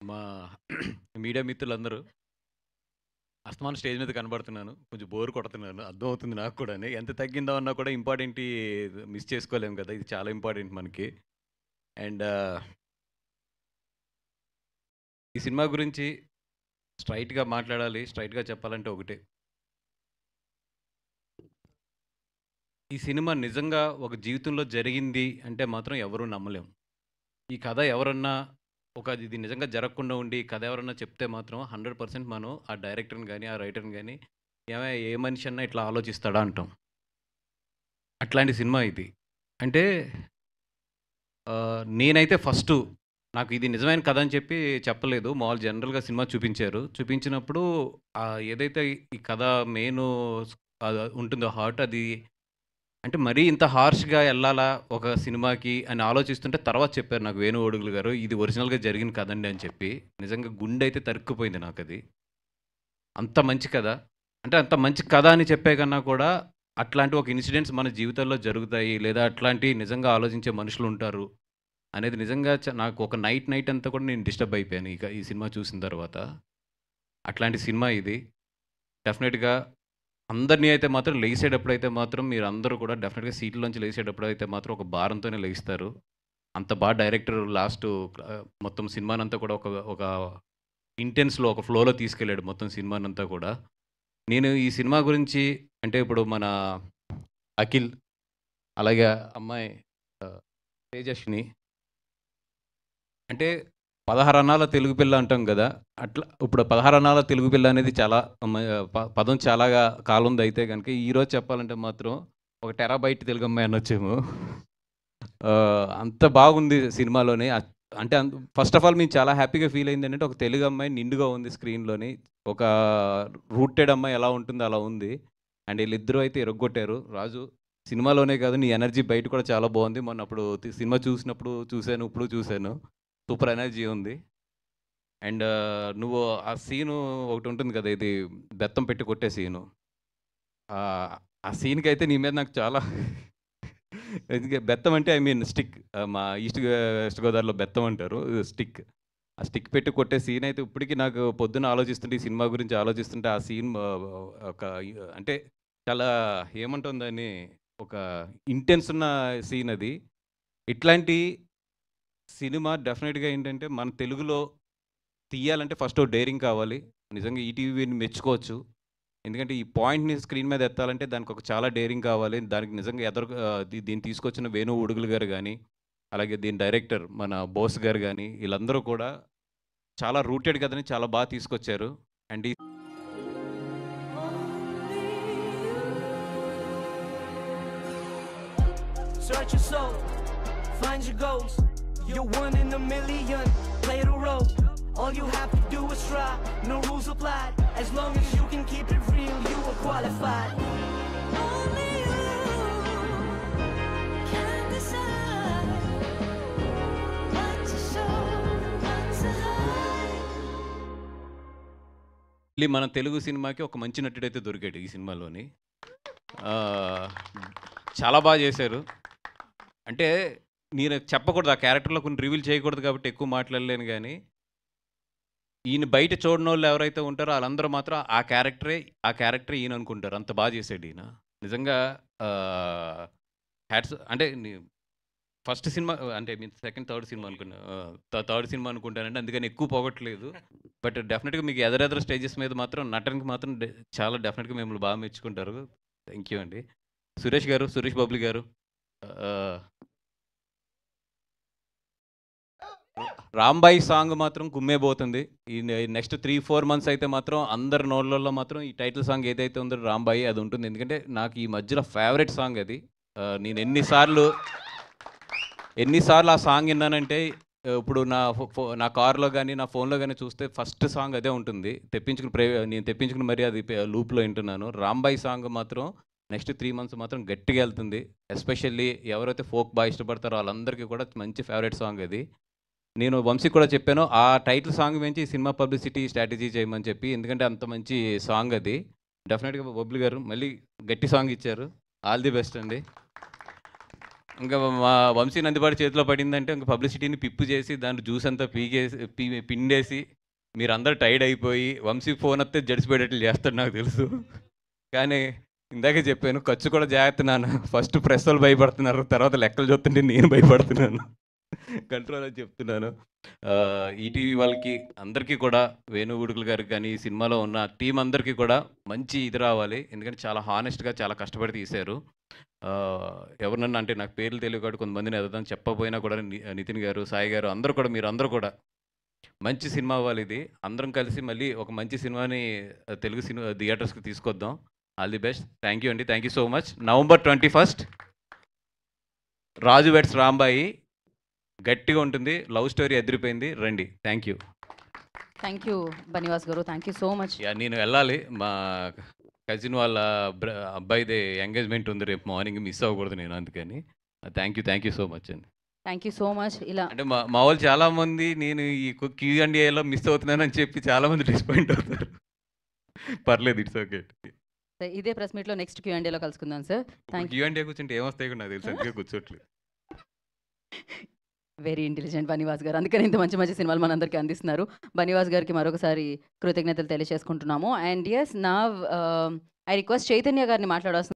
మా మీడియా మిత్రులందరూ అస్తమానం స్టేజ్ మీద కనబడుతున్నాను. కొంచెం బోర్ కొడుతున్నాను. అర్థమవుతుంది నాకు కూడాని. ఎంత తగ్గిందాం అన్నా కూడా ఇంపార్టెంట్‌యి మిస్ చేసుకోలేము కదా! ఇది చాలా ఇంపార్టెంట్ మనకి. అండ్ ఈ సినిమా గురించి స్ట్రెయిట్‌గా మాట్లాడాలి, స్ట్రెయిట్‌గా చెప్పాలంటే ఒకటే. ఈ సినిమా నిజంగా ఒక జీవితంలో జరిగింది అంటే మాత్రం ఎవరు నమ్మలేం. ఈ కథ ఎవరన్నా ఇది నిజంగా జరగకుండా ఉండి, ఈ కథ ఎవరన్నా చెప్తే మాత్రం 100% మనం ఆ డైరెక్టర్‌ని గాని, ఆ రైటర్‌ని గాని, ఏమయ్య ఏ మనిషి అన్నా ఇట్లా ఆలోచిస్తాడా అంటాం. అట్లాంటి సినిమా ఇది. అంటే నేనైతే నాకు ఇది నిజమైన కథ అని చెప్పి చెప్పలేదు. మామూలు జనరల్‌గా సినిమా చూపించారు. చూపించినప్పుడు ఏదైతే ఈ కథ మెయిను ఉంటుందో హార్ట్ అది అంటే మరీ ఇంత హార్ష్‌గా ఎళ్ళాలా ఒక సినిమాకి అని ఆలోచిస్తుంటే తర్వాత చెప్పారు నాకు వేణు ఓడుగులు గారు. ఇది ఒరిజినల్‌గా జరిగిన కథండి అని చెప్పి. నిజంగా గుండెయితే తరుక్కుపోయింది నాకది. అంత మంచి కథ. అంటే అంత మంచి కథ అని చెప్పే కన్నా కూడా అట్లాంటి ఒక ఇన్సిడెంట్స్ మన జీవితాల్లో జరుగుతాయి. లేదా అట్లాంటి నిజంగా ఆలోచించే మనుషులుంటారు. అనేది నిజంగా నాకు ఒక నైట్ అంతా కూడా నేను డిస్టర్బ్ అయిపోయాను ఈ సినిమా చూసిన తర్వాత. అట్లాంటి సినిమా ఇది. డెఫినెట్‌గా అందరిని అయితే మాత్రం లెగిసేటప్పుడైతే మాత్రం మీరందరూ కూడా డెఫినెట్‌గా సీట్‌లోంచి లెగిసేటప్పుడైతే మాత్రం ఒక భారంతోనే లెగిస్తారు. అంత డైరెక్టర్ మొత్తం సినిమానంతా కూడా ఒక ఒక ఇంటెన్స్‌లో ఒక ఫ్లోలో తీసుకెళ్ళాడు మొత్తం సినిమానంతా కూడా. నేను ఈ సినిమా గురించి అంటే ఇప్పుడు మన అఖిల్, అలాగే అమ్మాయి ఆహ్, తేజస్విని అంటే 16 అన్నాల తెలుగు పిల్ల అంటాం గదా! అట్లా ఇప్పుడు 16 అన్నాల తెలుగు పిల్ల అనేది చాలా మ పదం చాలా కాలందయితే గనుక ఈరోజు చెప్పాలంటే మాత్రం ఒక టెరాబైట్ తెలుగమ్మాయి అనొచ్చేమో. అంత బాగుంది సినిమాలోని. అంటే ఫస్ట్ ఆఫ్ ఆల్ మేము చాలా హ్యాపీగా ఫీల్ అయిందేంటంటే ఒక తెలుగు అమ్మాయి నిండుగా ఉంది స్క్రీన్‌లోని. ఒక రూటెడ్ అమ్మాయి ఎలా ఉంటుందో అలా ఉంది. అండ్ ఈళ్ళిద్దరూ అయితే ఇరగ్గొట్టారు. రాజు సినిమాలోనే కాదు నీ ఎనర్జీ బయట కూడా చాలా బావుంది. మొన్న అప్పుడు సినిమా చూసినప్పుడు చూసాను. ఇప్పుడు చూసాను. సూపర్ ఎనర్జీ ఉంది. అండ్ నువ్వు ఆ సీను ఒకటుంటుంది కదా! ఇది బెత్తం పెట్టి కొట్టే సీను. ఆ సీన్‌కైతే నీ మీద నాకు చాలా ఎందుకే బెత్తం అంటే ఐ మీన్ స్టిక్. మా వెస్ట్ గోదావరిలో బెత్తం అంటారు. స్టిక్. ఆ స్టిక్ పెట్టి కొట్టే సీన్ అయితే ఇప్పటికి నాకు పొద్దున్న ఆలోచిస్తుంటే, ఈ సినిమా గురించి ఆలోచిస్తుంటే ఆ సీన్ ఒక అంటే చాలా ఏమంటాం దాన్ని, ఒక ఇంటెన్స్ ఉన్న సీన్ అది. ఇట్లాంటి సినిమా డెఫినిట్‌గా ఏంటంటే, మన తెలుగులో తీయాలంటే ఫస్ట్ ఓ డేరింగ్ కావాలి. నిజంగా ఈటీవీని మెచ్చుకోవచ్చు. ఎందుకంటే ఈ పాయింట్‌ని స్క్రీన్ మీద ఎత్తాలంటే దానికొక చాలా డేరింగ్ కావాలి. దానికి నిజంగా దీన్ని తీసుకొచ్చిన వేణు ఉడుగులు గారు గాని, అలాగే దీని డైరెక్టర్ మన బోస్ గారు గాని, ఈళ్ళందరూ కూడా చాలా రూటెడ్ కథని చాలా తీసుకొచ్చారు. అండ్ ఈ Search your soul, find your goals. You're one in a million, play the role. All you have to do is try, no rules applied. As long as you can keep it real, you are qualified. Only you can decide what to show, what to hide. మన తెలుగు సినిమాకి ఒక మంచి నటుడైతే దొరికాడు ఈ సినిమాలోని. ఆహ్, చాలా చేశారు. అంటే నేను చెప్పకూడదు. ఆ క్యారెక్టర్‌లో కొన్ని రివీల్ చేయకూడదు కాబట్టి ఎక్కువ మాట్లాడలేను గానీ, ఈయన బయట చూడనోళ్ళు ఎవరైతే ఉంటారో ఆళ్ళందరూ మాత్రం ఆ క్యారెక్టరే ఈయన అనుకుంటారు. అంత చేశాడు ఈయన. నిజంగా ఆహ్, అంటే ఫస్ట్ సినిమా అంటే మీన్ సెకండ్, థర్డ్ సినిమా అనుకున్నా. థర్డ్ సినిమా అనుకుంటానండి. అందుకని ఎక్కువ పొగట్లేదు. బట్ డెఫినిట్‌గా మీకు ఎదరెదర స్టేజెస్ మీద మాత్రం నటనకి మాత్రం చాలా డెఫినిట్‌గా మిమ్మల్ని మెచ్చుకుంటారు. థాంక్ యూ అండి. సురేష్ బబ్లీ గారు ఆహ్ 'రాంబాయి' సాంగ్ మాత్రం కుమ్మేబోతుంది. ఈ నెక్స్ట్ 3, 4 మంత్స్ అయితే మాత్రం అందరి నోళ్ళల్లో మాత్రం ఈ టైటిల్ సాంగ్ ఏదైతే ఉందో 'రాంబాయి' అది ఉంటుంది. ఎందుకంటే నాకు ఈ మధ్యలో ఫేవరెట్ సాంగ్ అది. నేను ఎన్ని సార్లు ఆ సాంగ్ ఇన్నానంటే ఇప్పుడు నా కార్‌లో గాని, నా ఫోన్‌లో గాని చూస్తే ఫస్ట్ సాంగ్ అదే ఉంటుంది. నేను తెప్పించుకుని మరీ అది లూప్‌లో వింటున్నాను. 'రాంబాయి' సాంగ్ మాత్రం నెక్స్ట్ 3 మంత్స్ మాత్రం గట్టిగా ఎళ్తుంది. ఎస్పెషల్లీ ఎవరైతే ఫోక్ ఇష్టపడతారో ఆళ్ళందరికీ కూడా మంచి ఫేవరెట్ సాంగ్ అది. నేను వంశీకి కూడా చెప్పాను. ఆ టైటిల్ సాంగ్ మించి ఈ సినిమా పబ్లిసిటీ స్ట్రాటజీ చేయమని చెప్పి. ఎందుకంటే అంత మంచి సాంగ్ అది. డెఫినిట్‌గా బబ్లీ గారు మళ్ళీ గట్టి సాంగ్ ఇచ్చారు. ఆల్ ది బెస్ట్ అండి. ఇంకా మా వంశీ నందిపాటి చేతిలో పడిందంటే ఇంక పబ్లిసిటీని పిప్పు చేసి దాంట్లో జ్యూస్ అంతా పిండేసి మీరందరూ టైర్డ్ అయిపోయి వంశీ ఫోన్ వస్తే జడిసిపోయేటట్లు చేస్తాడు నాకు తెలుసు. కానీ ఇందాకే చెప్పాను, ఖర్చు కూడా జాగ్రత్త నాన్న. ఫస్ట్ ప్రెస్ వాళ్ళు భయపడుతున్నారు, తర్వాత లెక్కలు చూస్తుంటే నేను భయపడుతున్నాను. కంట్రోల్ అని చెప్తున్నాను. ఈటీవీ వాళ్ళకి అందరికీ కూడా, వేణుగుడుకులు గారికి కానీ ఈ సినిమాలో ఉన్న టీం అందరికీ కూడా మంచి ఇది రావాలి. ఎందుకంటే చాలా హానెస్ట్గా చాలా కష్టపడి తీశారు. ఎవరినన్నా అంటే నాకు పేర్లు తెలియదు కాబట్టి కొంతమందిని ఎదదాం చెప్పకపోయినా కూడా నితిన్ గారు, సాయి గారు అందరూ కూడా, మీరు అందరూ కూడా మంచి సినిమా అవ్వాలి. ఇది అందరం కలిసి మళ్ళీ ఒక మంచి సినిమాని తెలుగు సినిమా థియేటర్స్కి తీసుకొద్దాం. All the best. Thank you అండి. Thank you so much. November 21 Raju weds Rambai గట్టిగా ఉంటుంది. లవ్ స్టోరీ ఎదిరిపోయింది. రండి. Thank you. Thank you Banivas గారు. Thank you so much. నేను వెళ్ళాలి. మా కజిన్ వాళ్ళ అబ్బాయిది ఎంగేజ్మెంట్ ఉంది రేపు మార్నింగ్, మిస్ అవ్వకూడదు నేను, అందుకని. థ్యాంక్ యూ సో మచ్ అండి. Thank you so much. ఇలా అంటే మా వాళ్ళు చాలామంది నేను ఈ Q&Aలో మిస్ అవుతున్నానని చెప్పి చాలామంది డిసప్పాయింట్ అవుతారు. పర్లేదు, ఇట్స్ ఓకే. ఇదే ప్రెస్ మీట్లో నెక్స్ట్ Q&Aలో కలుసుకుందాం సార్. Q&A కూర్చుంటే ఏమొస్తాయి కూడా నాకు తెలుసు, అందుకే కూర్చోట్లేదు. వెరీ ఇంటెలిజెంట్ బనివాస్ గారు, అందుకని ఇంత మంచి మంచి సినిమాలు మనందరికీ అందిస్తున్నారు. బనివాస్ గారికి మరొకసారి కృతజ్ఞతలు తెలియజేసుకుంటున్నాము. అండ్ ఎస్ నా ఐ రిక్వెస్ట్ చైతన్య గారిని మాట్లాడాల్సిన